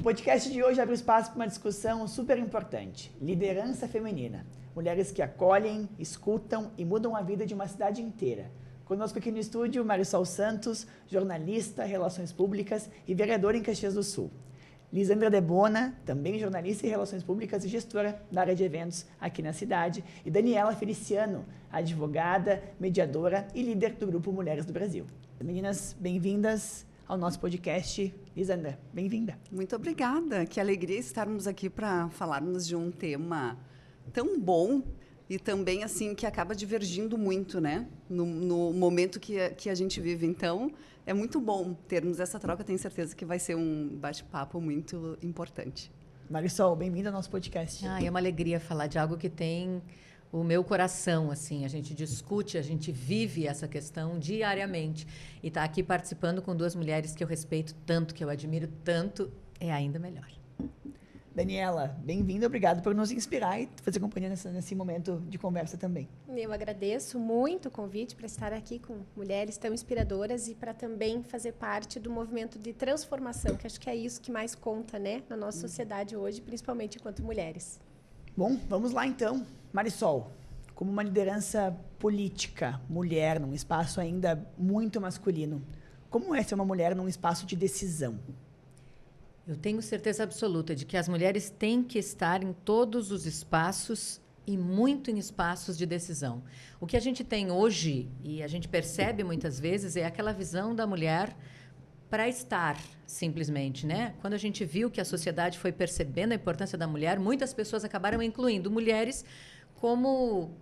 podcast de hoje abre espaço para uma discussão super importante: liderança feminina. Mulheres que acolhem, escutam e mudam a vida de uma cidade inteira. Conosco aqui no estúdio, Marisol Santos, jornalista, relações públicas e vereadora em Caxias do Sul. Lisandra Debona, também jornalista em relações públicas e gestora da área de eventos aqui na cidade. E Daniela Feliciano, advogada, mediadora e líder do Grupo Mulheres do Brasil. Meninas, bem-vindas ao nosso podcast. Lisandra, bem-vinda. Muito obrigada. Que alegria estarmos aqui para falarmos de um tema tão bom e também assim que acaba divergindo muito, né? No momento que a gente vive. Então, é muito bom termos essa troca. Tenho certeza que vai ser um bate-papo muito importante. Marisol, bem-vinda ao nosso podcast. É uma alegria falar de algo que tem o meu coração, assim. A gente discute, a gente vive essa questão diariamente. E estar aqui participando com duas mulheres que eu respeito tanto, que eu admiro tanto, é ainda melhor. Daniela, bem-vinda, obrigado por nos inspirar e fazer companhia nesse momento de conversa também. Eu agradeço muito o convite para estar aqui com mulheres tão inspiradoras e para também fazer parte do movimento de transformação, que acho que é isso que mais conta, né, na nossa sociedade hoje, principalmente enquanto mulheres. Bom, vamos lá então. Marisol, como uma liderança política, mulher, num espaço ainda muito masculino, como é ser uma mulher num espaço de decisão? Eu tenho certeza absoluta de que as mulheres têm que estar em todos os espaços e muito em espaços de decisão. O que a gente tem hoje, e a gente percebe muitas vezes, é aquela visão da mulher para estar, simplesmente, né? Quando a gente viu que a sociedade foi percebendo a importância da mulher, muitas pessoas acabaram incluindo mulheres como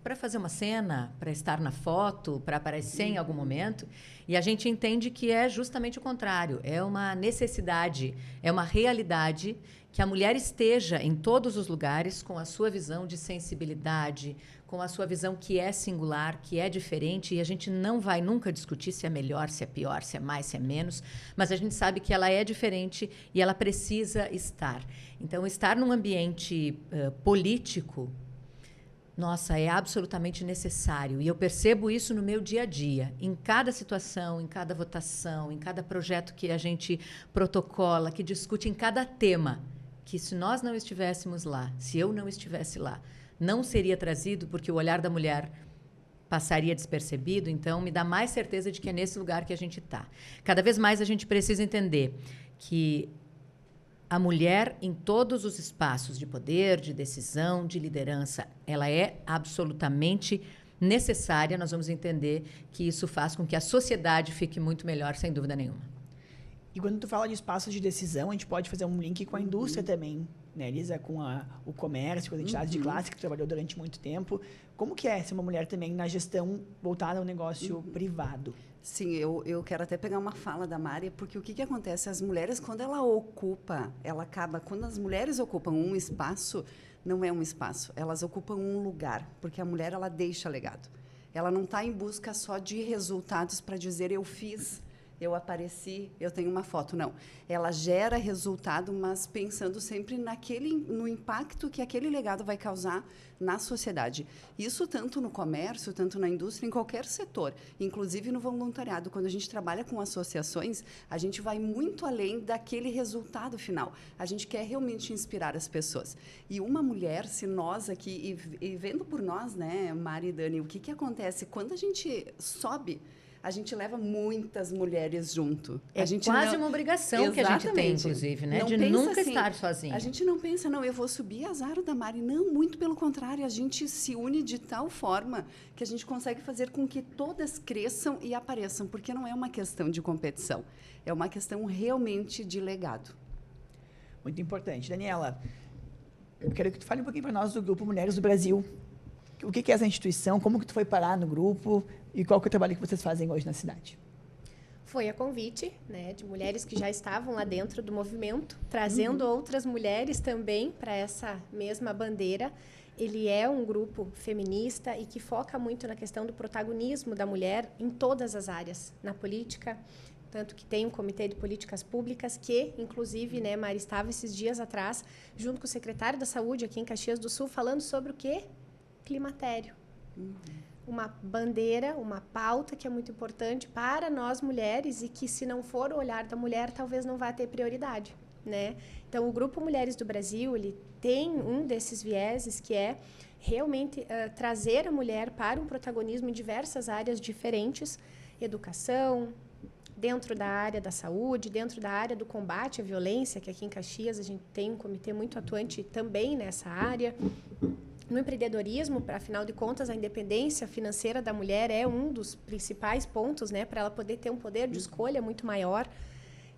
para fazer uma cena, para estar na foto, para aparecer em algum momento. E a gente entende que é justamente o contrário. É uma necessidade, é uma realidade que a mulher esteja em todos os lugares com a sua visão de sensibilidade, com a sua visão que é singular, que é diferente. E a gente não vai nunca discutir se é melhor, se é pior, se é mais, se é menos. Mas a gente sabe que ela é diferente e ela precisa estar. Então, estar num ambiente político, nossa, é absolutamente necessário. E eu percebo isso no meu dia a dia. Em cada situação, em cada votação, em cada projeto que a gente protocola, que discute, em cada tema. Que se nós não estivéssemos lá, se eu não estivesse lá, não seria trazido, porque o olhar da mulher passaria despercebido. Então, me dá mais certeza de que é nesse lugar que a gente está. Cada vez mais a gente precisa entender que a mulher, em todos os espaços de poder, de decisão, de liderança, ela é absolutamente necessária. Nós vamos entender que isso faz com que a sociedade fique muito melhor, sem dúvida nenhuma. E quando tu fala de espaços de decisão, a gente pode fazer um link com a indústria também, né, Elisa? Com o comércio, com as entidades de classe que tu trabalhou durante muito tempo. Como que é ser uma mulher também na gestão voltada ao negócio privado? Sim, eu quero até pegar uma fala da Mari, porque o que acontece? As mulheres, quando quando as mulheres ocupam um espaço, não é um espaço, elas ocupam um lugar, porque a mulher, ela deixa legado. Ela não está em busca só de resultados para dizer eu fiz, eu apareci, eu tenho uma foto. Não. Ela gera resultado, mas pensando sempre no impacto que aquele legado vai causar na sociedade. Isso tanto no comércio, tanto na indústria, em qualquer setor, inclusive no voluntariado. Quando a gente trabalha com associações, a gente vai muito além daquele resultado final. A gente quer realmente inspirar as pessoas. E uma mulher, se nós aqui, e vendo por nós, né, Mari e Dani, o que acontece quando a gente sobe, a gente leva muitas mulheres junto. É quase uma obrigação que a gente tem, inclusive, né? De nunca estar sozinha. A gente não pensa, não, eu vou subir azar da Mari. Não, muito pelo contrário. A gente se une de tal forma que a gente consegue fazer com que todas cresçam e apareçam, porque não é uma questão de competição. É uma questão realmente de legado. Muito importante. Daniela, eu quero que tu fale um pouquinho para nós do Grupo Mulheres do Brasil. O que é essa instituição? Como que tu foi parar no grupo? E qual que é o trabalho que vocês fazem hoje na cidade? Foi a convite, né, de mulheres que já estavam lá dentro do movimento, trazendo outras mulheres também para essa mesma bandeira. Ele é um grupo feminista e que foca muito na questão do protagonismo da mulher em todas as áreas, na política, tanto que tem um comitê de políticas públicas que, inclusive, né, Mari, estava esses dias atrás, junto com o secretário da Saúde aqui em Caxias do Sul, falando sobre o quê? Climatério. uma bandeira, uma pauta que é muito importante para nós mulheres e que, se não for o olhar da mulher, talvez não vá ter prioridade, né? Então, o Grupo Mulheres do Brasil, ele tem um desses vieses que é realmente trazer a mulher para um protagonismo em diversas áreas diferentes, educação, dentro da área da saúde, dentro da área do combate à violência, que aqui em Caxias a gente tem um comitê muito atuante também nessa área. No empreendedorismo, afinal de contas, a independência financeira da mulher é um dos principais pontos, né, para ela poder ter um poder de escolha muito maior.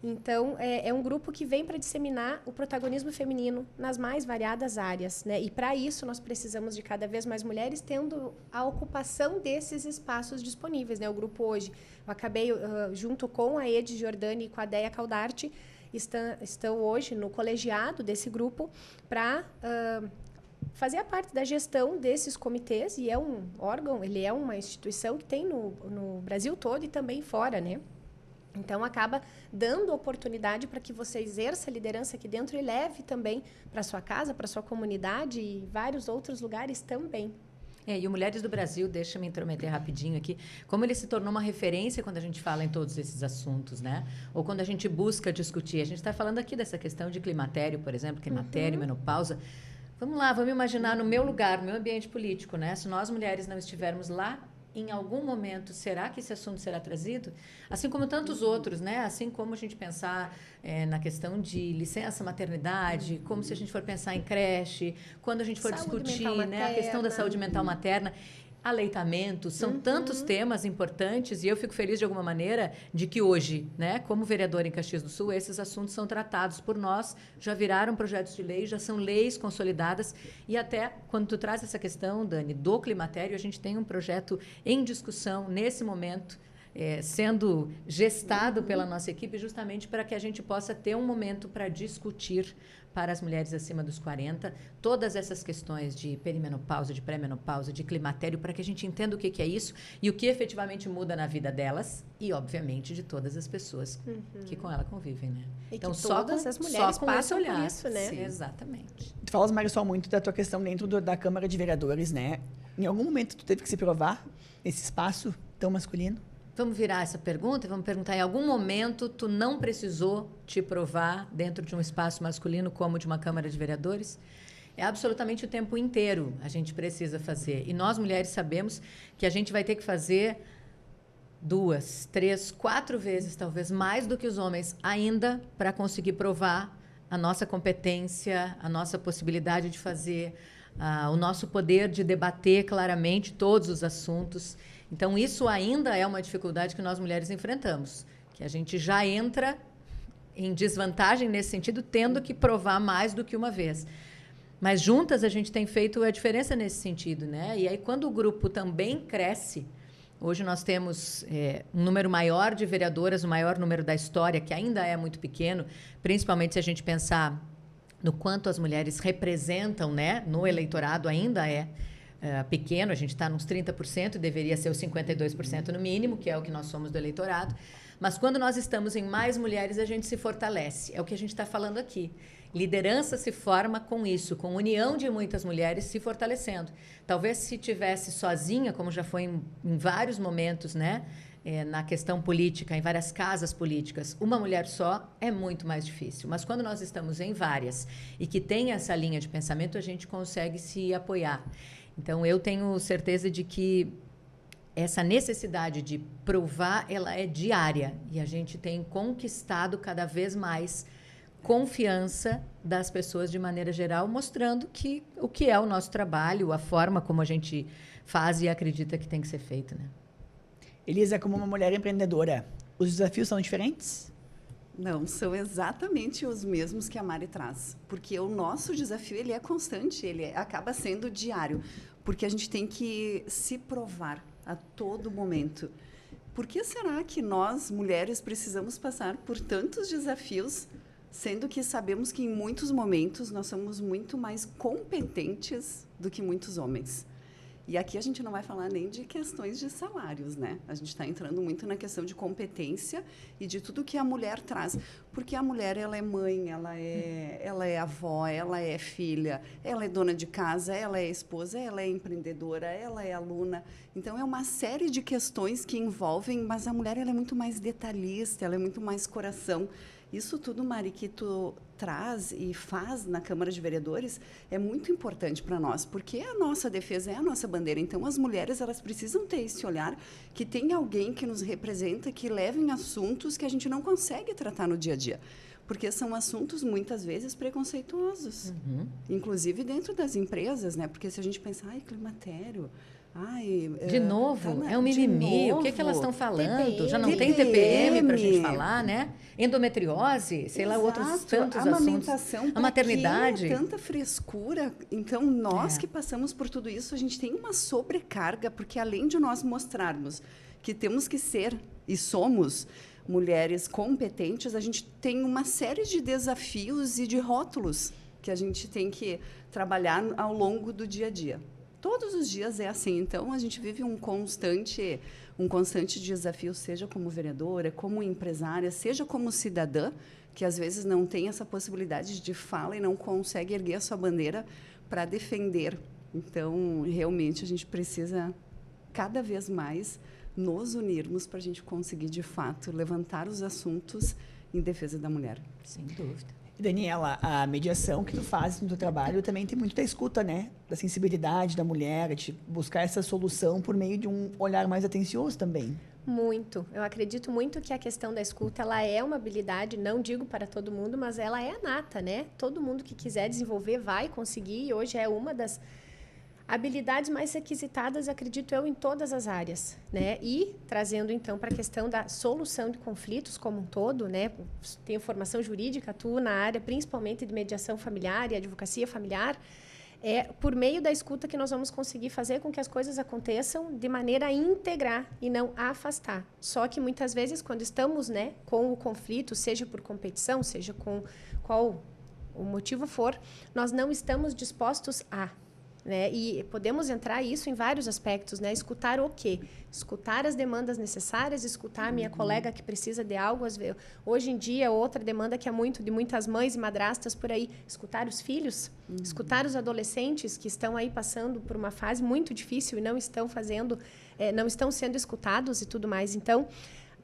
Então, é um grupo que vem para disseminar o protagonismo feminino nas mais variadas áreas, né? E, para isso, nós precisamos de cada vez mais mulheres tendo a ocupação desses espaços disponíveis, né? O grupo hoje, eu acabei, junto com a Ede Giordani e com a Deia Caldarte, estão hoje no colegiado desse grupo para fazer a parte da gestão desses comitês, e é um órgão, ele é uma instituição que tem no Brasil todo e também fora, né? Então, acaba dando oportunidade para que você exerça a liderança aqui dentro e leve também para sua casa, para sua comunidade e vários outros lugares também. E o Mulheres do Brasil, deixa eu me intrometer rapidinho aqui, como ele se tornou uma referência quando a gente fala em todos esses assuntos, né? Ou quando a gente busca discutir. A gente está falando aqui dessa questão de climatério, por exemplo, climatério, menopausa. Vamos lá, vamos imaginar no meu lugar, no meu ambiente político, né? Se nós mulheres não estivermos lá, em algum momento, será que esse assunto será trazido? Assim como tantos outros, né? Assim como a gente pensar na questão de licença maternidade, como se a gente for pensar em creche, quando a gente for discutir, né, a questão da saúde mental materna, aleitamento, são tantos temas importantes, e eu fico feliz de alguma maneira de que hoje, né, como vereadora em Caxias do Sul, esses assuntos são tratados por nós, já viraram projetos de lei, já são leis consolidadas, e até quando tu traz essa questão, Dani, do climatério, a gente tem um projeto em discussão nesse momento, sendo gestado pela nossa equipe, justamente para que a gente possa ter um momento para discutir para as mulheres acima dos 40, todas essas questões de perimenopausa, de pré-menopausa, de climatério, para que a gente entenda o que é isso e o que efetivamente muda na vida delas e, obviamente, de todas as pessoas que com ela convivem, né? E então, todas as mulheres passam por isso, né? Sim, exatamente. Tu falas, Marisol, muito da tua questão dentro da Câmara de Vereadores, né? Em algum momento tu teve que se provar nesse espaço tão masculino? Vamos virar essa pergunta e vamos perguntar, em algum momento tu não precisou te provar dentro de um espaço masculino como de uma Câmara de Vereadores? É absolutamente o tempo inteiro a gente precisa fazer. E nós, mulheres, sabemos que a gente vai ter que fazer 2, 3, 4 vezes, talvez, mais do que os homens ainda para conseguir provar a nossa competência, a nossa possibilidade de fazer, o nosso poder de debater claramente todos os assuntos. Então, isso ainda é uma dificuldade que nós mulheres enfrentamos, que a gente já entra em desvantagem nesse sentido, tendo que provar mais do que uma vez. Mas juntas a gente tem feito a diferença nesse sentido, né? E aí, quando o grupo também cresce, hoje nós temos um número maior de vereadoras, o maior número da história, que ainda é muito pequeno, principalmente se a gente pensar no quanto as mulheres representam, né, no eleitorado, ainda é pequeno, a gente está nos 30%, deveria ser os 52% no mínimo, que é o que nós somos do eleitorado. Mas quando nós estamos em mais mulheres, a gente se fortalece. É o que a gente está falando aqui. Liderança se forma com isso, com união de muitas mulheres se fortalecendo. Talvez se tivesse sozinha, como já foi em vários momentos, né, na questão política, em várias casas políticas, uma mulher só é muito mais difícil. Mas quando nós estamos em várias e que tem essa linha de pensamento, a gente consegue se apoiar. Então, eu tenho certeza de que essa necessidade de provar, ela é diária. E a gente tem conquistado cada vez mais confiança das pessoas de maneira geral, mostrando que o que é o nosso trabalho, a forma como a gente faz e acredita que tem que ser feito, né? Elisa, como uma mulher empreendedora, os desafios são diferentes? Não, são exatamente os mesmos que a Mari traz, porque o nosso desafio ele é constante, ele acaba sendo diário, porque a gente tem que se provar a todo momento. Por que será que nós, mulheres, precisamos passar por tantos desafios, sendo que sabemos que em muitos momentos nós somos muito mais competentes do que muitos homens? E aqui a gente não vai falar nem de questões de salários, né? A gente está entrando muito na questão de competência e de tudo que a mulher traz. Porque a mulher, ela é mãe, ela é avó, ela é filha, ela é dona de casa, ela é esposa, ela é empreendedora, ela é aluna. Então, é uma série de questões que envolvem, mas a mulher, ela é muito mais detalhista, ela é muito mais coração. Isso tudo, Mari, que tu traz e faz na Câmara de Vereadores é muito importante para nós, porque a nossa defesa é a nossa bandeira. Então, as mulheres, elas precisam ter esse olhar, que tem alguém que nos representa, que levem assuntos que a gente não consegue tratar no dia a dia. Porque são assuntos, muitas vezes, preconceituosos. Inclusive dentro das empresas, né? Porque se a gente pensar, climatério... de novo, é um mimimi. O que elas estão falando? Já não tem TPM para a gente falar, né? Endometriose, sei lá, outros tantos assuntos. A maternidade. Tanta frescura. Então, nós que passamos por tudo isso, a gente tem uma sobrecarga, porque além de nós mostrarmos que temos que ser e somos mulheres competentes, a gente tem uma série de desafios e de rótulos que a gente tem que trabalhar ao longo do dia a dia. Todos os dias é assim, então a gente vive um constante desafio, seja como vereadora, como empresária, seja como cidadã, que às vezes não tem essa possibilidade de fala e não consegue erguer a sua bandeira para defender. Então, realmente, a gente precisa cada vez mais nos unirmos para a gente conseguir, de fato, levantar os assuntos em defesa da mulher. Sem dúvida. Daniela, a mediação que tu faz no teu trabalho também tem muito da escuta, né? Da sensibilidade da mulher, de buscar essa solução por meio de um olhar mais atencioso também. Muito. Eu acredito muito que a questão da escuta, ela é uma habilidade, não digo para todo mundo, mas ela é nata, né? Todo mundo que quiser desenvolver vai conseguir, e hoje é uma das habilidades mais requisitadas, acredito eu, em todas as áreas, né? E trazendo, então, para a questão da solução de conflitos como um todo, né? Tenho formação jurídica, atuo na área principalmente de mediação familiar e advocacia familiar. É por meio da escuta que nós vamos conseguir fazer com que as coisas aconteçam de maneira a integrar e não a afastar. Só que, muitas vezes, quando estamos, né, com o conflito, seja por competição, seja com qual o motivo for, nós não estamos dispostos a... né? E podemos entrar isso em vários aspectos, né? Escutar o quê? Escutar as demandas necessárias, escutar a minha colega que precisa de algo. Hoje em dia, outra demanda que é muito de muitas mães e madrastas por aí, escutar os filhos, escutar os adolescentes que estão aí passando por uma fase muito difícil e não estão sendo escutados e tudo mais. Então,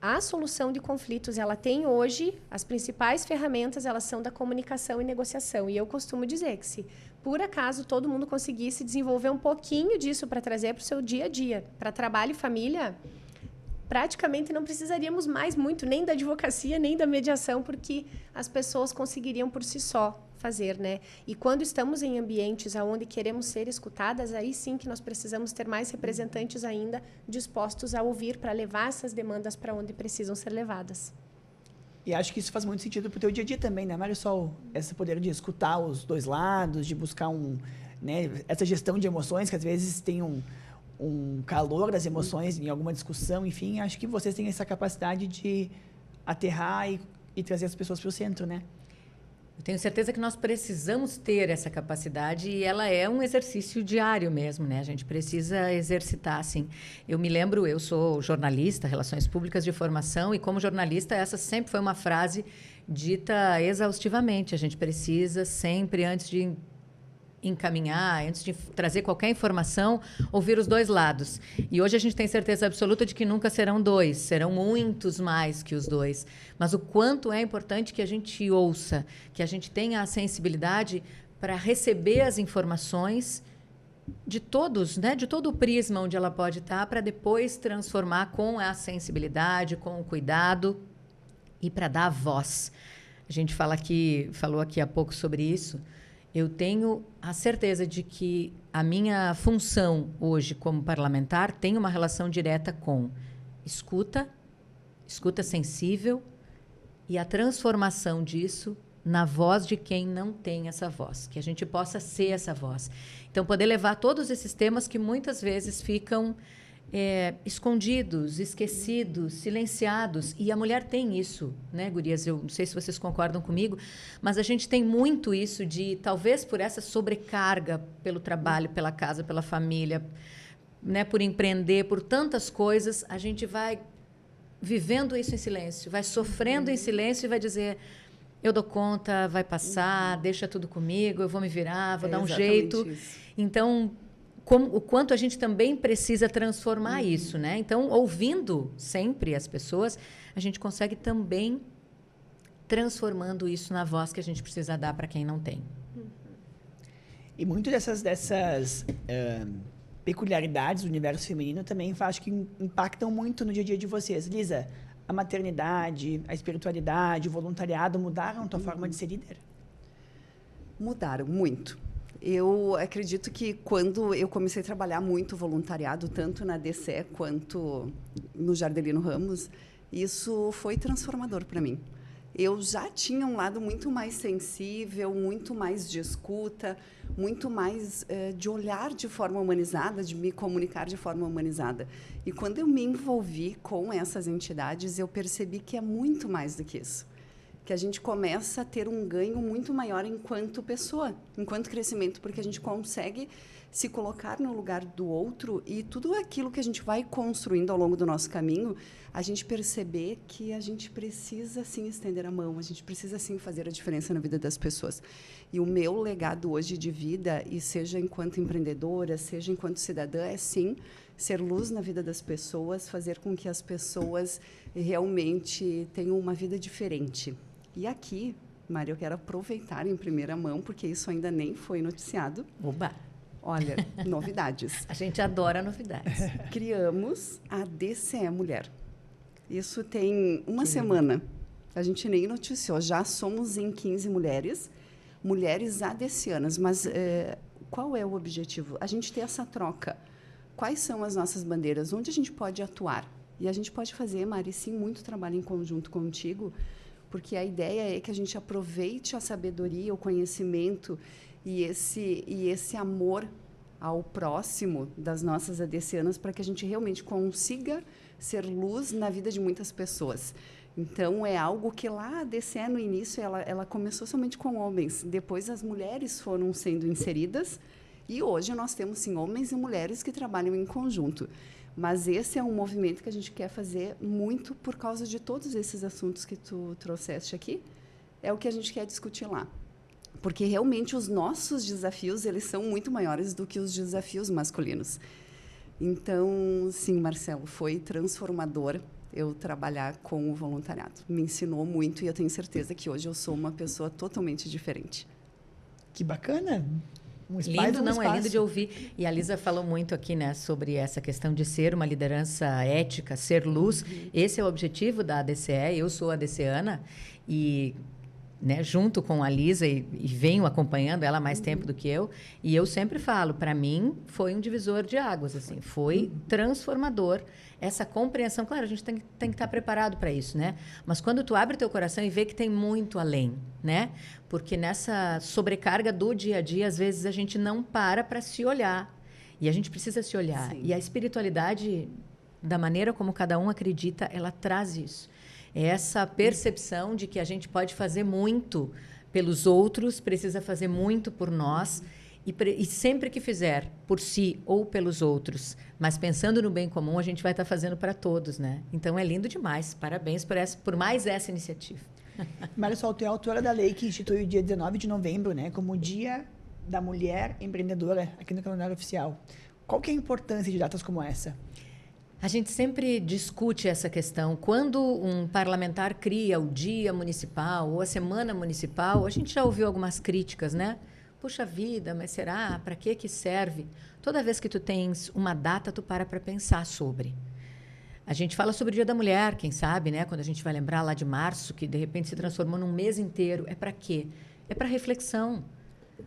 a solução de conflitos, ela tem hoje, as principais ferramentas, elas são da comunicação e negociação. E eu costumo dizer que se, por acaso, todo mundo conseguisse desenvolver um pouquinho disso para trazer para o seu dia a dia, para trabalho e família, praticamente não precisaríamos mais muito nem da advocacia, nem da mediação, porque as pessoas conseguiriam por si só fazer, né? E quando estamos em ambientes onde queremos ser escutadas, aí sim que nós precisamos ter mais representantes ainda dispostos a ouvir para levar essas demandas para onde precisam ser levadas. E acho que isso faz muito sentido para o teu dia a dia também, né, Marisol? Esse poder de escutar os dois lados, de buscar essa gestão de emoções, que às vezes tem um calor das emoções em alguma discussão, enfim, acho que vocês têm essa capacidade de aterrar e trazer as pessoas para o centro, né? Eu tenho certeza que nós precisamos ter essa capacidade e ela é um exercício diário mesmo, né? A gente precisa exercitar, assim. Eu me lembro, eu sou jornalista, relações públicas de formação, e como jornalista essa sempre foi uma frase dita exaustivamente. A gente precisa sempre, antes de encaminhar, antes de trazer qualquer informação, ouvir os dois lados. E hoje a gente tem certeza absoluta de que nunca serão dois, serão muitos mais que os dois. Mas o quanto é importante que a gente ouça, que a gente tenha a sensibilidade para receber as informações de todos, né? De todo o prisma onde ela pode estar, para depois transformar com a sensibilidade, com o cuidado e para dar voz. A gente falou aqui há pouco sobre isso. Eu tenho a certeza de que a minha função hoje como parlamentar tem uma relação direta com escuta sensível e a transformação disso na voz de quem não tem essa voz, que a gente possa ser essa voz. Então, poder levar todos esses temas que muitas vezes ficam escondidos, esquecidos, silenciados. E a mulher tem isso, né, gurias? Eu não sei se vocês concordam comigo, mas a gente tem muito isso de, talvez por essa sobrecarga pelo trabalho, pela casa, pela família, né, por empreender, por tantas coisas, a gente vai vivendo isso em silêncio, vai sofrendo em silêncio e vai dizer, eu dou conta, vai passar, deixa tudo comigo, eu vou me virar, vou dar um jeito. Isso. Então, o quanto a gente também precisa transformar isso, né? Então, ouvindo sempre as pessoas, a gente consegue também transformando isso na voz que a gente precisa dar para quem não tem. E muito dessas peculiaridades do universo feminino também acho que impactam muito no dia a dia de vocês. Lisa, a maternidade, a espiritualidade, o voluntariado mudaram a tua forma de ser líder? Mudaram muito. Eu acredito que quando eu comecei a trabalhar muito voluntariado, tanto na DCE quanto no Jardelino Ramos, isso foi transformador para mim. Eu já tinha um lado muito mais sensível, muito mais de escuta, muito mais de olhar de forma humanizada, de me comunicar de forma humanizada. E quando eu me envolvi com essas entidades, eu percebi que é muito mais do que isso. Que a gente começa a ter um ganho muito maior enquanto pessoa, enquanto crescimento, porque a gente consegue se colocar no lugar do outro e tudo aquilo que a gente vai construindo ao longo do nosso caminho, a gente perceber que a gente precisa, sim, estender a mão, a gente precisa, sim, fazer a diferença na vida das pessoas. E o meu legado hoje de vida, e seja enquanto empreendedora, seja enquanto cidadã, é, sim, ser luz na vida das pessoas, fazer com que as pessoas realmente tenham uma vida diferente. E aqui, Mari, eu quero aproveitar em primeira mão, porque isso ainda nem foi noticiado. Oba! Olha, novidades. A gente adora novidades. Criamos a DCE Mulher. Isso tem uma semana. A gente nem noticiou. Já somos em 15 mulheres ADCianas. Mas qual é o objetivo? A gente ter essa troca. Quais são as nossas bandeiras? Onde a gente pode atuar? E a gente pode fazer, Mari, sim, muito trabalho em conjunto contigo, porque a ideia é que a gente aproveite a sabedoria, o conhecimento e esse amor ao próximo das nossas ADCianas para que a gente realmente consiga ser luz na vida de muitas pessoas. Então, é algo que lá a DCE, no início, ela começou somente com homens. Depois, as mulheres foram sendo inseridas e hoje nós temos, sim, homens e mulheres que trabalham em conjunto. Mas esse é um movimento que a gente quer fazer muito por causa de todos esses assuntos que tu trouxeste aqui. É o que a gente quer discutir lá. Porque realmente os nossos desafios, eles são muito maiores do que os desafios masculinos. Então, sim, Marcelo, foi transformador eu trabalhar com o voluntariado. Me ensinou muito e eu tenho certeza que hoje eu sou uma pessoa totalmente diferente. Que bacana! Lindo, não, é lindo de ouvir. E a Lisa falou muito aqui, né, sobre essa questão de ser uma liderança ética, ser luz. Esse é o objetivo da ADCE. Eu sou ADCiana e, né, junto com a Lisa e venho acompanhando ela há mais tempo do que eu. E eu sempre falo, para mim, foi um divisor de águas, assim, foi transformador. Essa compreensão, claro, a gente tem que estar preparado para isso, né? Mas quando tu abre teu coração e vê que tem muito além, né? Porque nessa sobrecarga do dia a dia, às vezes a gente não para se olhar. E a gente precisa se olhar. Sim. E a espiritualidade, da maneira como cada um acredita, ela traz isso. É essa percepção de que a gente pode fazer muito pelos outros, precisa fazer muito por nós. E sempre que fizer por si ou pelos outros, mas pensando no bem comum, a gente vai estar fazendo para todos, né? Então, é lindo demais. Parabéns por mais essa iniciativa. Marisol, tu é autora da lei que institui o dia 19 de novembro, né, como o Dia da Mulher Empreendedora aqui no calendário oficial. Qual que é a importância de datas como essa? A gente sempre discute essa questão. Quando um parlamentar cria o Dia Municipal ou a Semana Municipal, a gente já ouviu algumas críticas, né? Puxa vida, mas será? Para que serve? Toda vez que tu tens uma data, tu para pensar sobre. A gente fala sobre o Dia da Mulher, quem sabe, né? Quando a gente vai lembrar lá de março, que de repente se transformou num mês inteiro. É para quê? É para reflexão.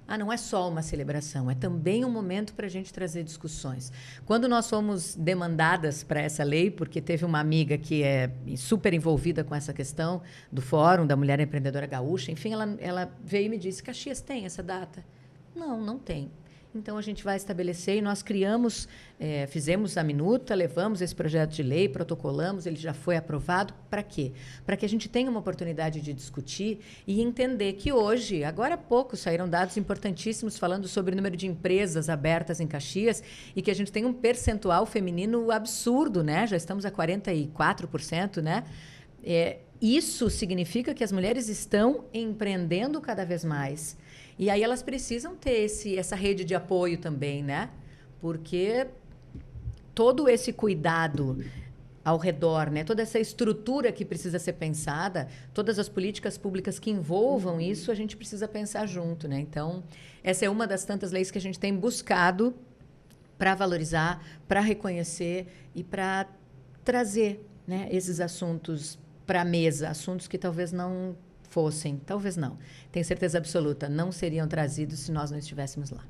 Não é só uma celebração, é também um momento para a gente trazer discussões. Quando nós fomos demandadas para essa lei, porque teve uma amiga que é super envolvida com essa questão do Fórum da Mulher Empreendedora Gaúcha, enfim, ela veio e me disse, Caxias tem essa data? Não tem. então a gente vai estabelecer, e nós criamos, fizemos a minuta, levamos esse projeto de lei, protocolamos, ele já foi aprovado. Para quê? Para que a gente tenha uma oportunidade de discutir e entender que hoje, agora há pouco, saíram dados importantíssimos falando sobre o número de empresas abertas em Caxias e que a gente tem um percentual feminino absurdo, né? Já estamos a 44%, né? Isso significa que as mulheres estão empreendendo cada vez mais. E aí elas precisam ter essa rede de apoio também, né? Porque todo esse cuidado ao redor, né? Toda essa estrutura que precisa ser pensada, todas as políticas públicas que envolvam isso, a gente precisa pensar junto, né? Então, essa é uma das tantas leis que a gente tem buscado para valorizar, para reconhecer e para trazer, né, esses assuntos para a mesa, assuntos que talvez não fossem, talvez não, tenho certeza absoluta, não seriam trazidos se nós não estivéssemos lá.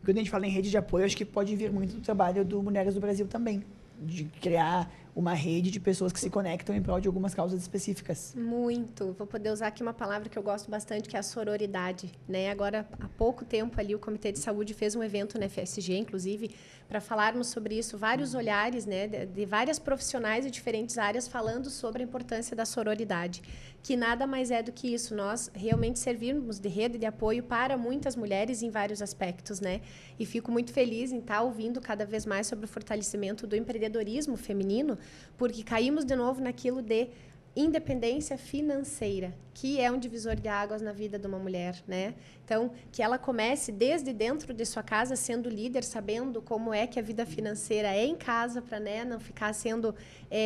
Quando a gente fala em rede de apoio, acho que pode vir muito do trabalho do Mulheres do Brasil também, de criar uma rede de pessoas que se conectam em prol de algumas causas específicas. Muito. Vou poder usar aqui uma palavra que eu gosto bastante, que é a sororidade, né? Agora, há pouco tempo ali, o Comitê de Saúde fez um evento na FSG, inclusive, para falarmos sobre isso, vários olhares, né, de várias profissionais de diferentes áreas falando sobre a importância da sororidade, que nada mais é do que isso, nós realmente servirmos de rede de apoio para muitas mulheres em vários aspectos, né? E fico muito feliz em estar ouvindo cada vez mais sobre o fortalecimento do empreendedorismo feminino, porque caímos de novo naquilo de independência financeira, que é um divisor de águas na vida de uma mulher, né? Então, que ela comece desde dentro de sua casa sendo líder, sabendo como é que a vida financeira é em casa, para, né, não ficar sendo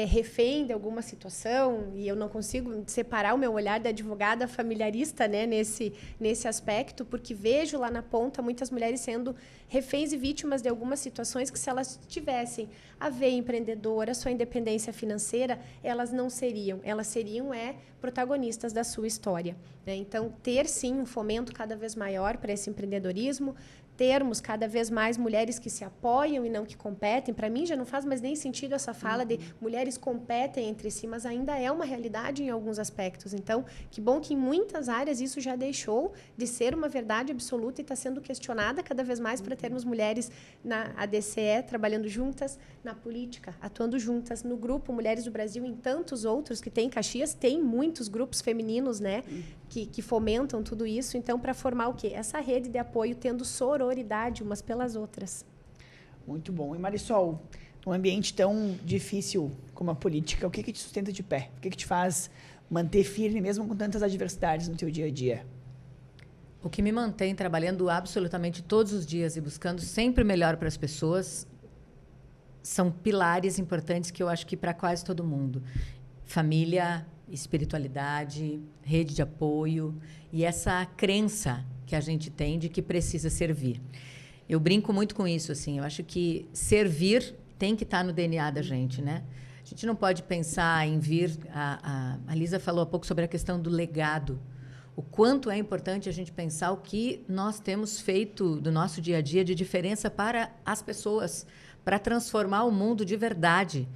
refém de alguma situação. E eu não consigo separar o meu olhar da advogada familiarista, né, nesse aspecto, porque vejo lá na ponta muitas mulheres sendo reféns e vítimas de algumas situações que, se elas tivessem a veia empreendedora, sua independência financeira, elas não seriam. Elas seriam protagonistas da sua história, né? Então, ter, sim, um fomento cada vez maior para esse empreendedorismo, termos cada vez mais mulheres que se apoiam e não que competem. Para mim, já não faz mais nem sentido essa fala de mulheres competem entre si, mas ainda é uma realidade em alguns aspectos. Então, que bom que em muitas áreas isso já deixou de ser uma verdade absoluta e está sendo questionada cada vez mais para termos mulheres na ADCE trabalhando juntas, na política, atuando juntas, no grupo Mulheres do Brasil, em tantos outros que tem em Caxias, tem muitos grupos femininos, né, que fomentam tudo isso. Então, para formar o quê? Essa rede de apoio, tendo sororidade umas pelas outras. Muito bom. E Marisol, num ambiente tão difícil como a política, o que te sustenta de pé? O que te faz manter firme mesmo com tantas adversidades no teu dia a dia? O que me mantém trabalhando absolutamente todos os dias e buscando sempre o melhor para as pessoas são pilares importantes que eu acho que para quase todo mundo. Família, espiritualidade, rede de apoio e essa crença que a gente tem de que precisa servir. Eu brinco muito com isso, assim, eu acho que servir tem que estar no DNA da gente, né? A gente não pode pensar em vir... A Lisa falou há pouco sobre a questão do legado. O quanto é importante a gente pensar o que nós temos feito do nosso dia a dia de diferença para as pessoas, para transformar o mundo de verdade.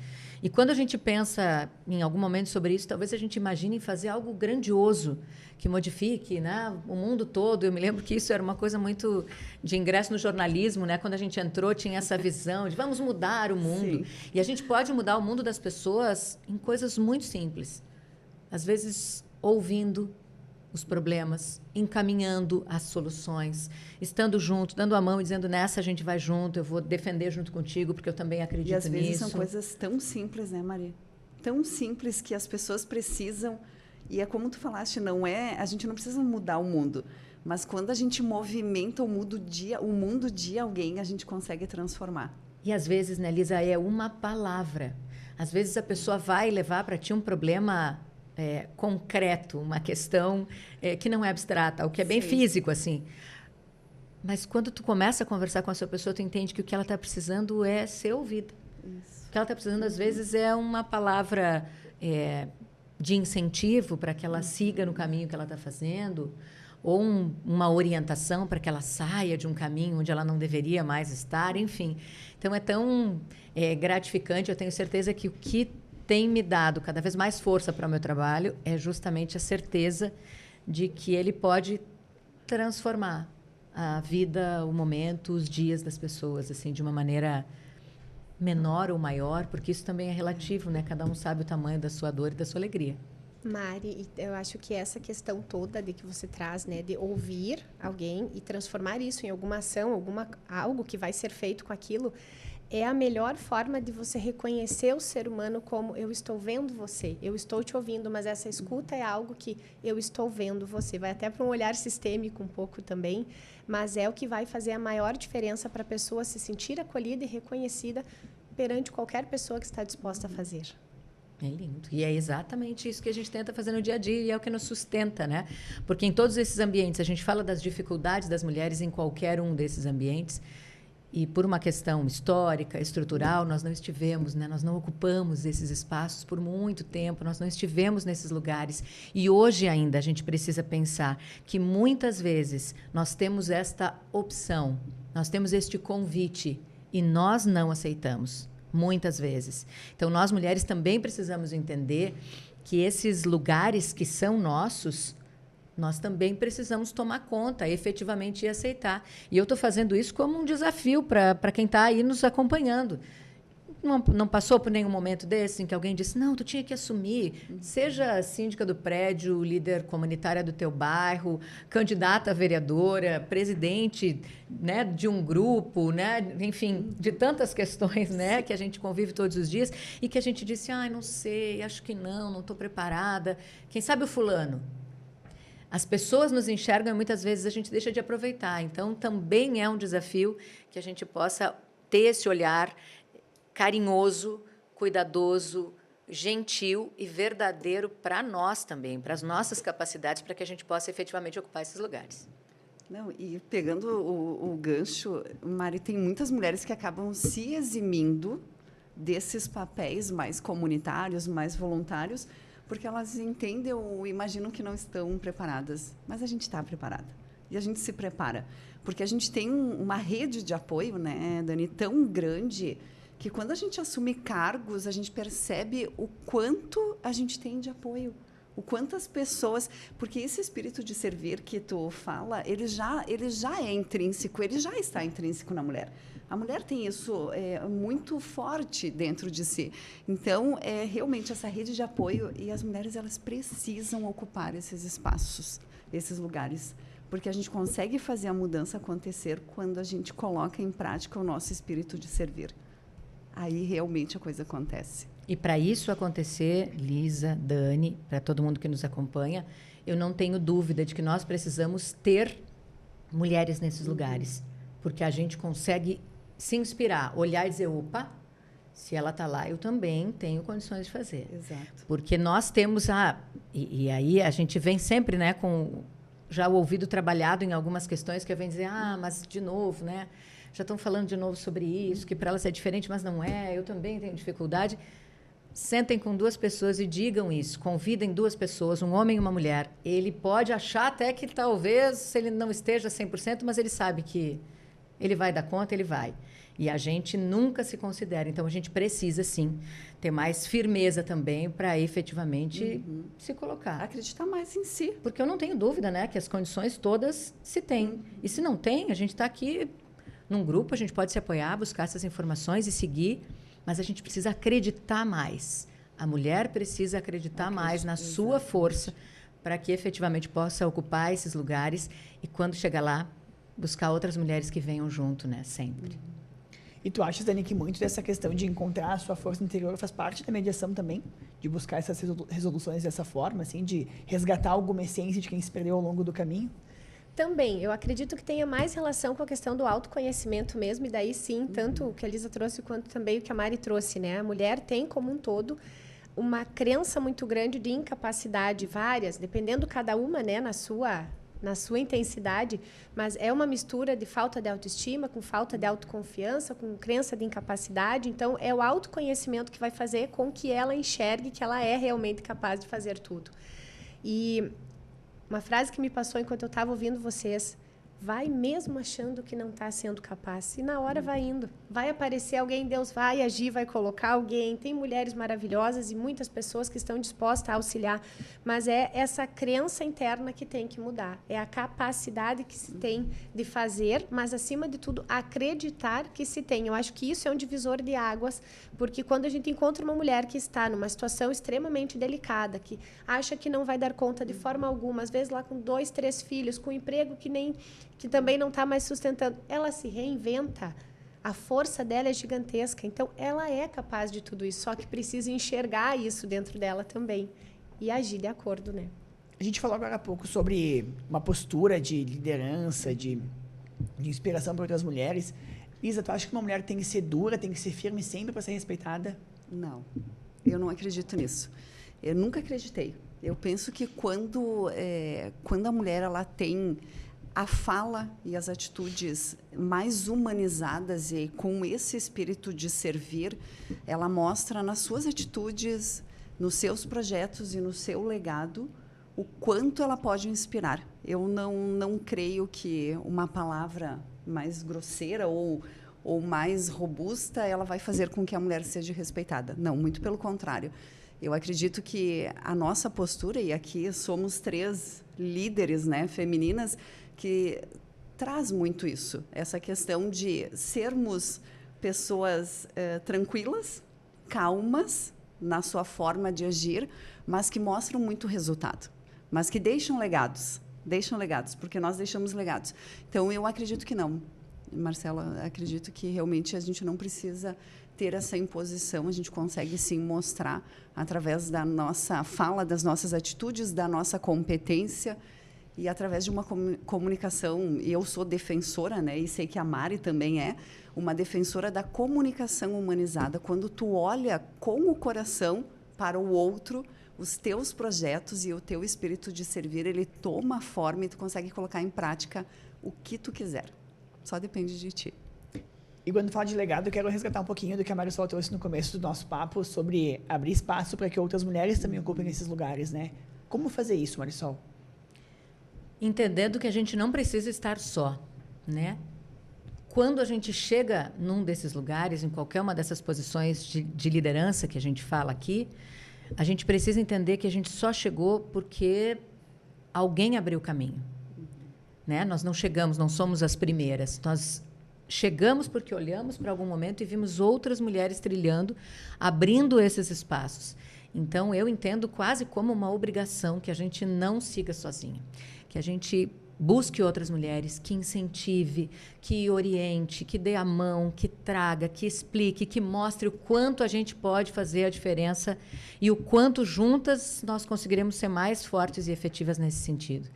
E quando a gente pensa em algum momento sobre isso, talvez a gente imagine fazer algo grandioso que modifique, né, o mundo todo. Eu me lembro que isso era uma coisa muito de ingresso no jornalismo, né? Quando a gente entrou, tinha essa visão de vamos mudar o mundo. Sim. E a gente pode mudar o mundo das pessoas em coisas muito simples. Às vezes, ouvindo os problemas, encaminhando as soluções, estando junto, dando a mão e dizendo, nessa a gente vai junto, eu vou defender junto contigo, porque eu também acredito nisso. E às vezes são coisas tão simples, né, Maria? Tão simples que as pessoas precisam, e é como tu falaste, a gente não precisa mudar o mundo, mas quando a gente movimenta o mundo de alguém, a gente consegue transformar. E às vezes, né, Lisa, é uma palavra. Às vezes a pessoa vai levar para ti um problema concreto, uma questão que não é abstrata, o que é bem físico, assim. Mas quando tu começa a conversar com essa pessoa, tu entende que o que ela está precisando é ser ouvida. Isso. O que ela está precisando, às vezes, é uma palavra de incentivo para que ela siga no caminho que ela está fazendo, ou uma orientação para que ela saia de um caminho onde ela não deveria mais estar, enfim. Então, é tão gratificante. Eu tenho certeza que o que tem me dado cada vez mais força para o meu trabalho é justamente a certeza de que ele pode transformar a vida, o momento, os dias das pessoas, assim, de uma maneira menor ou maior, porque isso também é relativo, né? Cada um sabe o tamanho da sua dor e da sua alegria. Mari, eu acho que essa questão toda de que você traz, né, de ouvir alguém e transformar isso em alguma ação, algo que vai ser feito com aquilo, é a melhor forma de você reconhecer o ser humano como eu estou vendo você, eu estou te ouvindo, mas essa escuta é algo que eu estou vendo você. Vai até para um olhar sistêmico um pouco também, mas é o que vai fazer a maior diferença para a pessoa se sentir acolhida e reconhecida perante qualquer pessoa que está disposta a fazer. É lindo. E é exatamente isso que a gente tenta fazer no dia a dia e é o que nos sustenta, né? Porque em todos esses ambientes, a gente fala das dificuldades das mulheres em qualquer um desses ambientes e por uma questão histórica, estrutural, nós não estivemos, né? Nós não ocupamos esses espaços por muito tempo, nós não estivemos nesses lugares. E hoje ainda a gente precisa pensar que muitas vezes nós temos esta opção, nós temos este convite e nós não aceitamos. Muitas vezes. Então, nós mulheres também precisamos entender que esses lugares que são nossos, nós também precisamos tomar conta, efetivamente, e aceitar. E eu estou fazendo isso como um desafio para quem está aí nos acompanhando. Não passou por nenhum momento desse em que alguém disse, não, tu tinha que assumir, seja síndica do prédio, líder comunitária do teu bairro, candidata a vereadora, presidente, né, de um grupo, né, enfim, de tantas questões, né, que a gente convive todos os dias e que a gente disse, não sei, acho que não estou preparada. Quem sabe o fulano? As pessoas nos enxergam e muitas vezes a gente deixa de aproveitar. Então, também é um desafio que a gente possa ter esse olhar carinhoso, cuidadoso, gentil e verdadeiro para nós também, para as nossas capacidades, para que a gente possa efetivamente ocupar esses lugares. Não, e pegando o gancho, Mari, tem muitas mulheres que acabam se eximindo desses papéis mais comunitários, mais voluntários, porque elas entendem ou imaginam que não estão preparadas. Mas a gente está preparada. E a gente se prepara. Porque a gente tem uma rede de apoio, né, Dani, tão grande que quando a gente assume cargos, a gente percebe o quanto a gente tem de apoio, o quantas pessoas, porque esse espírito de servir que tu fala, ele já é intrínseco, ele já está intrínseco na mulher. A mulher tem isso muito forte dentro de si. Então, é realmente essa rede de apoio e as mulheres elas precisam ocupar esses espaços, esses lugares, porque a gente consegue fazer a mudança acontecer quando a gente coloca em prática o nosso espírito de servir. Aí realmente a coisa acontece. E para isso acontecer, Lisa, Dani, para todo mundo que nos acompanha, eu não tenho dúvida de que nós precisamos ter mulheres nesses lugares, porque a gente consegue se inspirar, olhar e dizer, opa, se ela está lá, eu também tenho condições de fazer. Exato. Porque nós temos e aí a gente vem sempre, né, com já o ouvido trabalhado em algumas questões que vem dizer, mas de novo, né? Já estão falando de novo sobre isso, que para elas é diferente, mas não é, eu também tenho dificuldade. Sentem com duas pessoas e digam isso, convidem duas pessoas, um homem e uma mulher. Ele pode achar até que talvez ele não esteja 100%, mas ele sabe que ele vai dar conta, ele vai. E a gente nunca se considera, então a gente precisa, sim, ter mais firmeza também para efetivamente se colocar. Acreditar mais em si. Porque eu não tenho dúvida, né, que as condições todas se têm. E se não tem, a gente está aqui num grupo, a gente pode se apoiar, buscar essas informações e seguir, mas a gente precisa acreditar mais. A mulher precisa acreditar mais na sua força para que efetivamente possa ocupar esses lugares e, quando chegar lá, buscar outras mulheres que venham junto, né? Sempre. E tu achas, Dani, que muito dessa questão de encontrar a sua força interior faz parte da mediação também? De buscar essas resoluções dessa forma, assim, de resgatar alguma essência de quem se perdeu ao longo do caminho? Também, eu acredito que tenha mais relação com a questão do autoconhecimento mesmo, e daí sim, tanto o que a Lisa trouxe quanto também o que a Mari trouxe, né? A mulher tem como um todo uma crença muito grande de incapacidade, várias, dependendo cada uma, né, na sua intensidade, mas é uma mistura de falta de autoestima, com falta de autoconfiança, com crença de incapacidade. Então, é o autoconhecimento que vai fazer com que ela enxergue que ela é realmente capaz de fazer tudo. E uma frase que me passou enquanto eu estava ouvindo vocês: vai mesmo achando que não está sendo capaz. E na hora vai indo. Vai aparecer alguém, Deus vai agir, vai colocar alguém. Tem mulheres maravilhosas e muitas pessoas que estão dispostas a auxiliar. Mas é essa crença interna que tem que mudar. É a capacidade que se tem de fazer, mas, acima de tudo, acreditar que se tem. Eu acho que isso é um divisor de águas, porque quando a gente encontra uma mulher que está numa situação extremamente delicada, que acha que não vai dar conta de forma alguma, às vezes lá com 2, 3 filhos, com um emprego que também não está mais sustentando, ela se reinventa. A força dela é gigantesca. Então, ela é capaz de tudo isso, só que precisa enxergar isso dentro dela também e agir de acordo, né? A gente falou agora há pouco sobre uma postura de liderança, de inspiração para outras mulheres. Isa, tu acha que uma mulher tem que ser dura, tem que ser firme sempre para ser respeitada? Não, eu não acredito nisso. Eu nunca acreditei. Eu penso que quando a mulher ela tem a fala e as atitudes mais humanizadas e com esse espírito de servir, ela mostra nas suas atitudes, nos seus projetos e no seu legado o quanto ela pode inspirar. Eu não creio que uma palavra mais grosseira ou mais robusta ela vai fazer com que a mulher seja respeitada. Não, muito pelo contrário. Eu acredito que a nossa postura, e aqui somos 3 líderes, né, femininas, que traz muito isso, essa questão de sermos pessoas tranquilas, calmas na sua forma de agir, mas que mostram muito resultado, mas que deixam legados, porque nós deixamos legados. Então, eu acredito que não. Marcela, acredito que realmente a gente não precisa ter essa imposição, a gente consegue sim mostrar através da nossa fala, das nossas atitudes, da nossa competência e através de uma comunicação. E eu sou defensora, né, e sei que a Mari também é uma defensora da comunicação humanizada, quando tu olha com o coração para o outro, os teus projetos e o teu espírito de servir, ele toma forma e tu consegue colocar em prática o que tu quiser. Só depende de ti. E quando fala de legado, eu quero resgatar um pouquinho do que a Marisol trouxe no começo do nosso papo sobre abrir espaço para que outras mulheres também ocupem esses lugares, né? Como fazer isso, Marisol? Entendendo que a gente não precisa estar só, né? Quando a gente chega num desses lugares, em qualquer uma dessas posições de liderança que a gente fala aqui, a gente precisa entender que a gente só chegou porque alguém abriu o caminho, né? Nós não chegamos, não somos as primeiras. Nós chegamos porque olhamos para algum momento e vimos outras mulheres trilhando, abrindo esses espaços. Então, eu entendo quase como uma obrigação que a gente não siga sozinha, que a gente busque outras mulheres, que incentive, que oriente, que dê a mão, que traga, que explique, que mostre o quanto a gente pode fazer a diferença e o quanto juntas nós conseguiremos ser mais fortes e efetivas nesse sentido.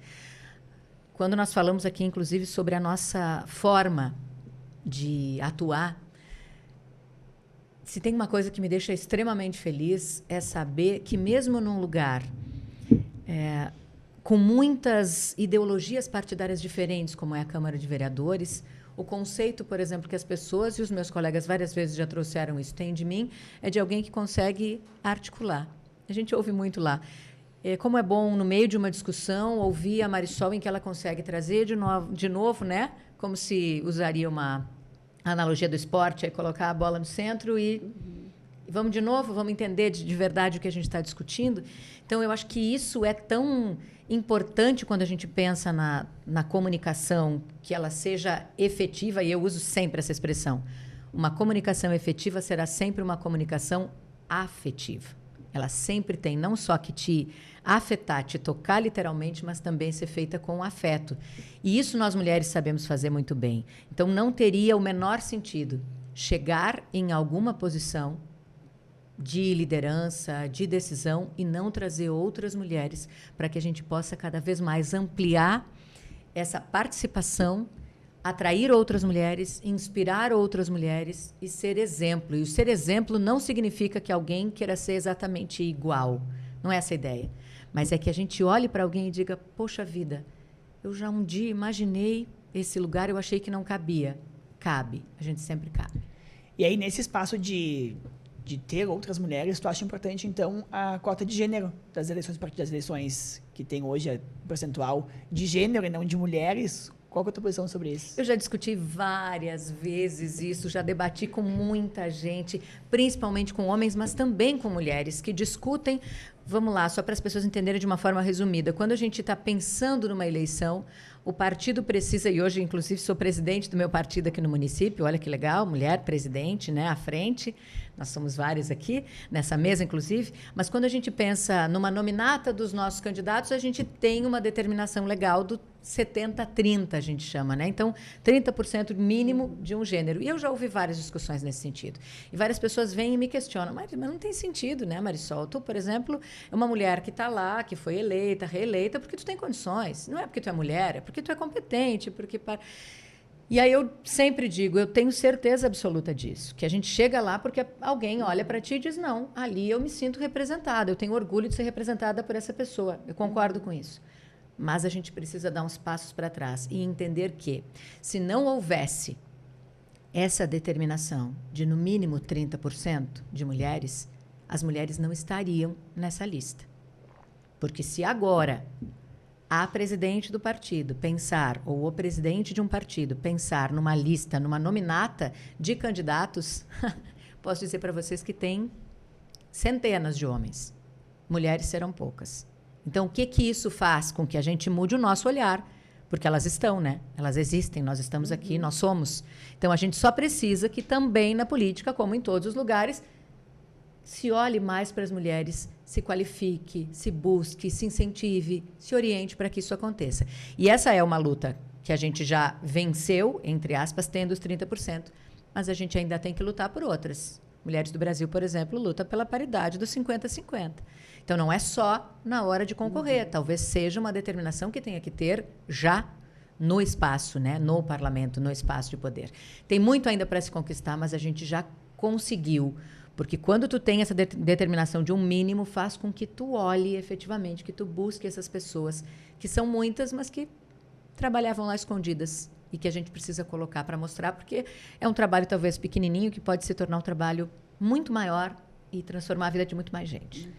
Quando nós falamos aqui, inclusive, sobre a nossa forma de atuar, se tem uma coisa que me deixa extremamente feliz é saber que mesmo num lugar com muitas ideologias partidárias diferentes, como é a Câmara de Vereadores, o conceito, por exemplo, que as pessoas e os meus colegas várias vezes já trouxeram isso, tem de mim, é de alguém que consegue articular. A gente ouve muito lá. Como é bom, no meio de uma discussão, ouvir a Marisol em que ela consegue trazer de novo, né? Como se usaria uma analogia do esporte, aí colocar a bola no centro e vamos de novo, vamos entender de verdade o que a gente está discutindo. Então, eu acho que isso é tão importante quando a gente pensa na comunicação, que ela seja efetiva, e eu uso sempre essa expressão. Uma comunicação efetiva será sempre uma comunicação afetiva. Ela sempre tem não só que te afetar, te tocar literalmente, mas também ser feita com afeto. E isso nós mulheres sabemos fazer muito bem. Então, não teria o menor sentido chegar em alguma posição de liderança, de decisão, e não trazer outras mulheres para que a gente possa cada vez mais ampliar essa participação, atrair outras mulheres, inspirar outras mulheres e ser exemplo. E o ser exemplo não significa que alguém queira ser exatamente igual. Não é essa a ideia. Mas é que a gente olhe para alguém e diga, poxa vida, eu já um dia imaginei esse lugar, eu achei que não cabia. Cabe. A gente sempre cabe. E aí, nesse espaço de ter outras mulheres, tu acha importante, então, a cota de gênero das eleições, a partir das eleições que tem hoje, a percentual de gênero e não de mulheres? Qual que é a tua posição sobre isso? Eu já discuti várias vezes isso, já debati com muita gente, principalmente com homens, mas também com mulheres, que discutem. Vamos lá, só para as pessoas entenderem de uma forma resumida. Quando a gente está pensando numa eleição, o partido precisa, e hoje, inclusive, sou presidente do meu partido aqui no município, olha que legal, mulher presidente, né, à frente. Nós somos várias aqui, nessa mesa, inclusive. Mas quando a gente pensa numa nominata dos nossos candidatos, a gente tem uma determinação legal do 70-30, a gente chama, né? Então, 30% mínimo de um gênero. E eu já ouvi várias discussões nesse sentido. E várias pessoas vêm e me questionam, mas não tem sentido, né, Marisol? Tu, por exemplo, é uma mulher que está lá, que foi eleita, reeleita, porque tu tem condições. Não é porque tu é mulher, é porque tu é competente, porque... E aí eu sempre digo, eu tenho certeza absoluta disso, que a gente chega lá porque alguém olha para ti e diz, não, ali eu me sinto representada, eu tenho orgulho de ser representada por essa pessoa, eu concordo com isso. Mas a gente precisa dar uns passos para trás e entender que, se não houvesse essa determinação de, no mínimo, 30% de mulheres, as mulheres não estariam nessa lista. Porque se agora a presidente do partido pensar, ou o presidente de um partido pensar numa lista, numa nominata de candidatos, posso dizer para vocês que tem centenas de homens. Mulheres serão poucas. Então, o que isso faz com que a gente mude o nosso olhar? Porque elas estão, né? Elas existem, nós estamos aqui, nós somos. Então, a gente só precisa que também na política, como em todos os lugares, se olhe mais para as mulheres, se qualifique, se busque, se incentive, se oriente para que isso aconteça. E essa é uma luta que a gente já venceu, entre aspas, tendo os 30%, mas a gente ainda tem que lutar por outras. Mulheres do Brasil, por exemplo, luta pela paridade dos 50-50. Então, não é só na hora de concorrer, talvez seja uma determinação que tenha que ter já no espaço, né? No parlamento, no espaço de poder. Tem muito ainda para se conquistar, mas a gente já conseguiu. Porque quando tu tem essa determinação de um mínimo, faz com que tu olhe efetivamente, que tu busque essas pessoas, que são muitas, mas que trabalhavam lá escondidas e que a gente precisa colocar para mostrar, porque é um trabalho talvez pequenininho que pode se tornar um trabalho muito maior e transformar a vida de muito mais gente.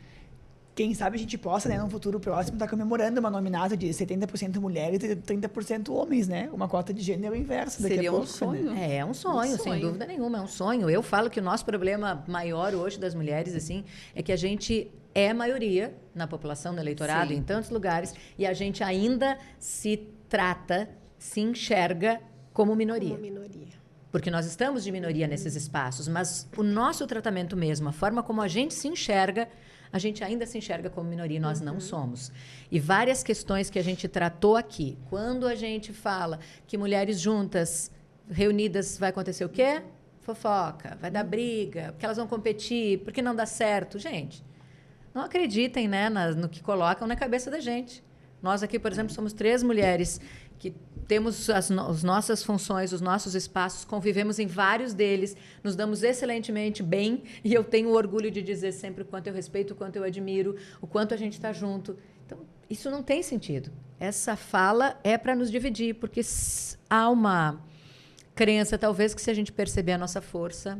Quem sabe a gente possa, né, num futuro próximo, estar comemorando uma nominata de 70% mulheres e 30% homens, né? Uma cota de gênero inversa daqui Seria a pouco. um sonho. Né? É um sonho, sem dúvida nenhuma, é um sonho. Eu falo que o nosso problema maior hoje das mulheres, assim, é que a gente é maioria na população, no eleitorado, Sim. em tantos lugares, e a gente ainda se trata, se enxerga como minoria. Como minoria. Porque nós estamos de minoria nesses espaços, mas o nosso tratamento mesmo, a forma como a gente se enxerga, a gente ainda se enxerga como minoria e nós não somos. E várias questões que a gente tratou aqui. Quando a gente fala que mulheres juntas, reunidas, vai acontecer o quê? Fofoca, vai dar briga, porque elas vão competir, porque não dá certo. Gente, não acreditem, né, no que colocam na cabeça da gente. Nós aqui, por exemplo, somos 3 mulheres que temos as nossas funções, os nossos espaços, convivemos em vários deles, nos damos excelentemente bem, e eu tenho orgulho de dizer sempre o quanto eu respeito, o quanto eu admiro, o quanto a gente está junto. Então, isso não tem sentido. Essa fala é para nos dividir, porque há uma crença, talvez, que se a gente perceber a nossa força,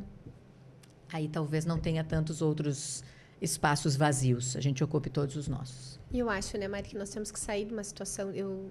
aí talvez não tenha tantos outros espaços vazios, a gente ocupe todos os nossos. E eu acho, né, Mari, que nós temos que sair de uma situação... Eu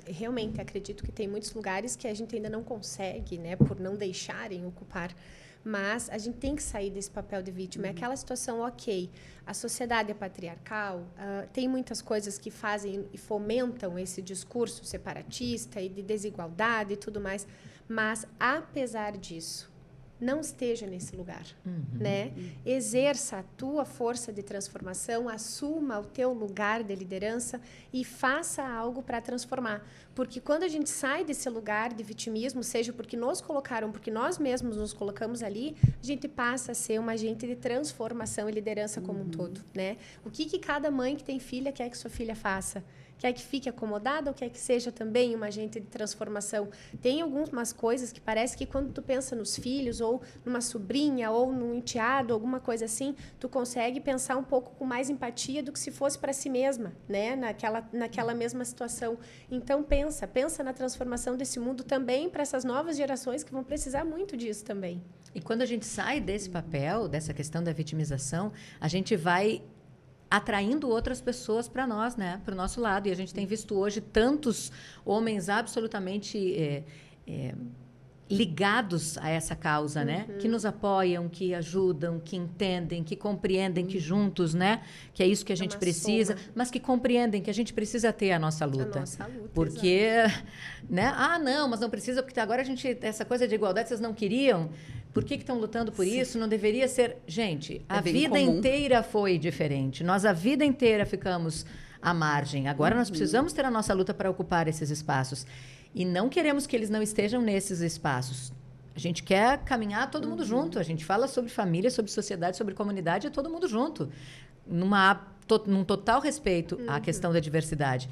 realmente acredito que tem muitos lugares que a gente ainda não consegue, né, por não deixarem ocupar. Mas a gente tem que sair desse papel de vítima. É aquela situação, ok, a sociedade é patriarcal, tem muitas coisas que fazem e fomentam esse discurso separatista e de desigualdade e tudo mais. Mas, apesar disso, não esteja nesse lugar, né? Exerça a tua força de transformação, assuma o teu lugar de liderança e faça algo para transformar. Porque quando a gente sai desse lugar de vitimismo, seja porque nos colocaram, porque nós mesmos nos colocamos ali, a gente passa a ser uma agente de transformação e liderança como um todo, né? O que cada mãe que tem filha quer que sua filha faça? Quer que fique acomodada ou quer que seja também uma agente de transformação? Tem algumas coisas que parece que quando tu pensa nos filhos, ou numa sobrinha, ou num enteado, alguma coisa assim, tu consegue pensar um pouco com mais empatia do que se fosse para si mesma, né? Naquela mesma situação. Então, pensa na transformação desse mundo também para essas novas gerações que vão precisar muito disso também. E quando a gente sai desse papel, dessa questão da vitimização, a gente vai atraindo outras pessoas para nós, né? Para o nosso lado. E a gente tem visto hoje tantos homens absolutamente ligados a essa causa, né? Que nos apoiam, que ajudam, que entendem, que compreendem que juntos, né? Que é isso que a gente precisa, mas que compreendem que a gente precisa ter a nossa luta. A nossa luta, porque, né? Ah, não, mas não precisa, porque agora a gente... Essa coisa de igualdade, vocês não queriam? Por que estão lutando por isso? Não deveria ser... Gente, a vida inteira foi diferente. Nós, a vida inteira, ficamos à margem. Agora, nós precisamos ter a nossa luta para ocupar esses espaços. E não queremos que eles não estejam nesses espaços. A gente quer caminhar todo mundo junto. A gente fala sobre família, sobre sociedade, sobre comunidade, é todo mundo junto. Num total respeito à questão da diversidade.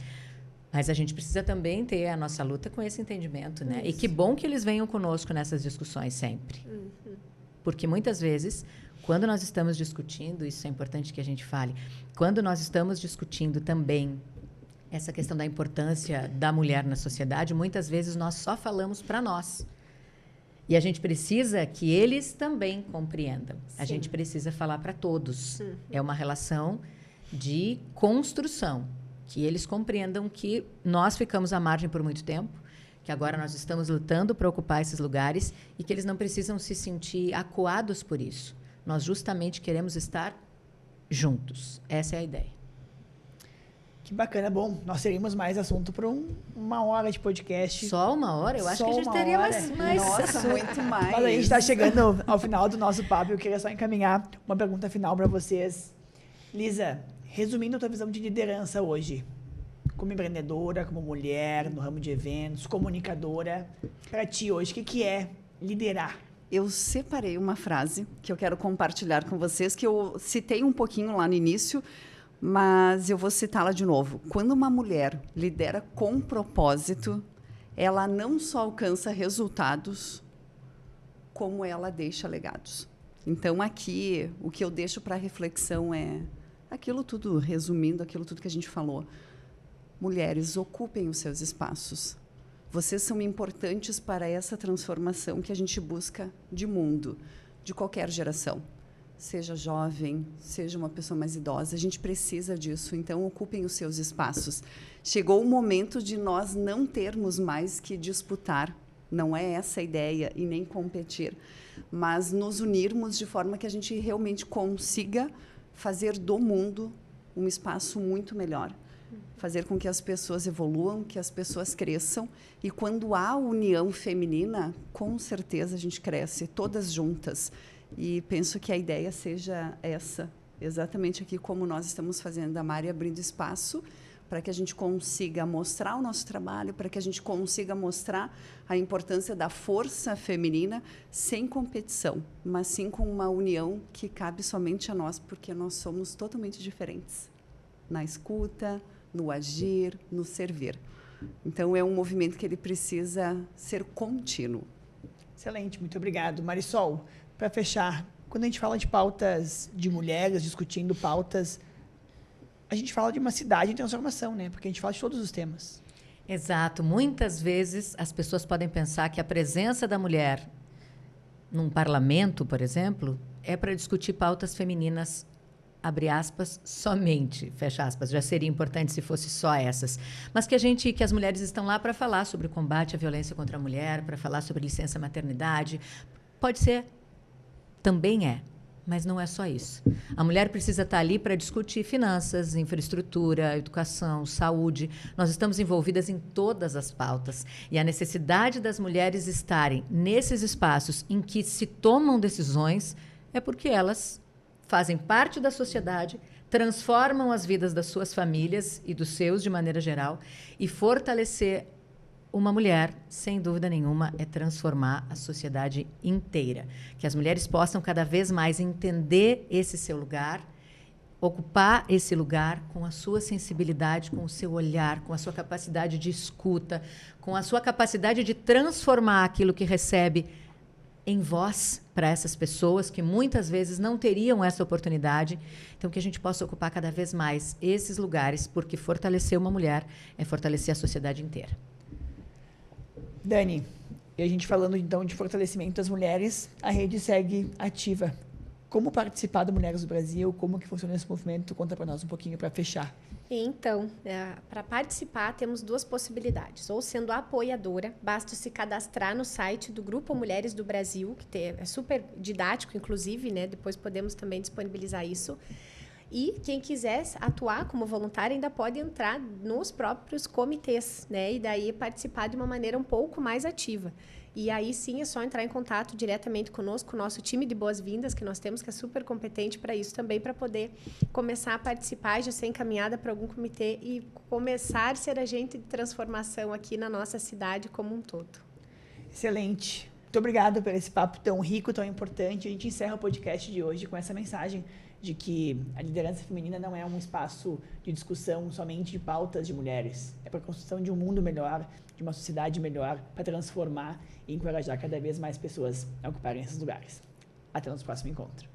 Mas a gente precisa também ter a nossa luta com esse entendimento, né? E que bom que eles venham conosco nessas discussões sempre. Porque muitas vezes, quando nós estamos discutindo, isso é importante que a gente fale, quando nós estamos discutindo também essa questão da importância da mulher na sociedade, muitas vezes nós só falamos para nós. E a gente precisa que eles também compreendam. Sim. A gente precisa falar para todos. É uma relação de construção. Que eles compreendam que nós ficamos à margem por muito tempo, que agora nós estamos lutando para ocupar esses lugares e que eles não precisam se sentir acuados por isso. Nós justamente queremos estar juntos. Essa é a ideia. Que bacana. Bom, nós teríamos mais assunto para uma hora de podcast. Só uma hora? Eu acho que a gente teria mais Nossa, muito mais. Mas a gente está chegando ao final do nosso papo. Eu queria só encaminhar uma pergunta final para vocês. Lisa, resumindo a tua visão de liderança hoje, como empreendedora, como mulher, no ramo de eventos, comunicadora, para ti hoje, o que é liderar? Eu separei uma frase que eu quero compartilhar com vocês, que eu citei um pouquinho lá no início, mas eu vou citá-la de novo. Quando uma mulher lidera com propósito, ela não só alcança resultados, como ela deixa legados. Então, aqui, o que eu deixo para reflexão é aquilo tudo, resumindo aquilo tudo que a gente falou. Mulheres, ocupem os seus espaços. Vocês são importantes para essa transformação que a gente busca de mundo, de qualquer geração. Seja jovem, seja uma pessoa mais idosa, a gente precisa disso, então ocupem os seus espaços. Chegou o momento de nós não termos mais que disputar, não é essa a ideia, e nem competir, mas nos unirmos de forma que a gente realmente consiga fazer do mundo um espaço muito melhor. Fazer com que as pessoas evoluam, que as pessoas cresçam. E quando há união feminina, com certeza a gente cresce, todas juntas. E penso que a ideia seja essa, exatamente aqui como nós estamos fazendo, a Mari abrindo espaço para que a gente consiga mostrar o nosso trabalho, para que a gente consiga mostrar a importância da força feminina sem competição, mas sim com uma união que cabe somente a nós, porque nós somos totalmente diferentes na escuta, no agir, no servir. Então, é um movimento que ele precisa ser contínuo. Excelente, muito obrigado. Marisol, para fechar, quando a gente fala de pautas de mulheres, discutindo pautas, a gente fala de uma cidade em transformação, né? Porque a gente fala de todos os temas. Exato. Muitas vezes as pessoas podem pensar que a presença da mulher num parlamento, por exemplo, é para discutir pautas femininas, abre aspas, somente, fecha aspas. Já seria importante se fosse só essas. Mas que as mulheres estão lá para falar sobre o combate à violência contra a mulher, para falar sobre licença maternidade. Pode ser, também é, mas não é só isso. A mulher precisa estar ali para discutir finanças, infraestrutura, educação, saúde. Nós estamos envolvidas em todas as pautas. E a necessidade das mulheres estarem nesses espaços em que se tomam decisões é porque elas fazem parte da sociedade, transformam as vidas das suas famílias e dos seus de maneira geral, e fortalecer uma mulher, sem dúvida nenhuma, é transformar a sociedade inteira. Que as mulheres possam cada vez mais entender esse seu lugar, ocupar esse lugar com a sua sensibilidade, com o seu olhar, com a sua capacidade de escuta, com a sua capacidade de transformar aquilo que recebe em voz para essas pessoas que muitas vezes não teriam essa oportunidade. Então, que a gente possa ocupar cada vez mais esses lugares, porque fortalecer uma mulher é fortalecer a sociedade inteira. Dani, e a gente falando então de fortalecimento das mulheres, a rede segue ativa. como participar do Mulheres do Brasil, como que funciona esse movimento, conta para nós um pouquinho para fechar. Então, para participar, temos 2 possibilidades. Ou sendo apoiadora, basta se cadastrar no site do Grupo Mulheres do Brasil, que é super didático, inclusive, né? Depois podemos também disponibilizar isso. E quem quiser atuar como voluntária ainda pode entrar nos próprios comitês, né? E daí participar de uma maneira um pouco mais ativa. E aí sim é só entrar em contato diretamente conosco, o nosso time de boas-vindas, que nós temos, que é super competente para isso também, para poder começar a participar, já ser encaminhada para algum comitê e começar a ser agente de transformação aqui na nossa cidade como um todo. Excelente. Muito obrigado por esse papo tão rico, tão importante. A gente encerra o podcast de hoje com essa mensagem de que a liderança feminina não é um espaço de discussão somente de pautas de mulheres. É para a construção de um mundo melhor, de uma sociedade melhor, para transformar e encorajar cada vez mais pessoas a ocuparem esses lugares. Até o nosso próximo encontro.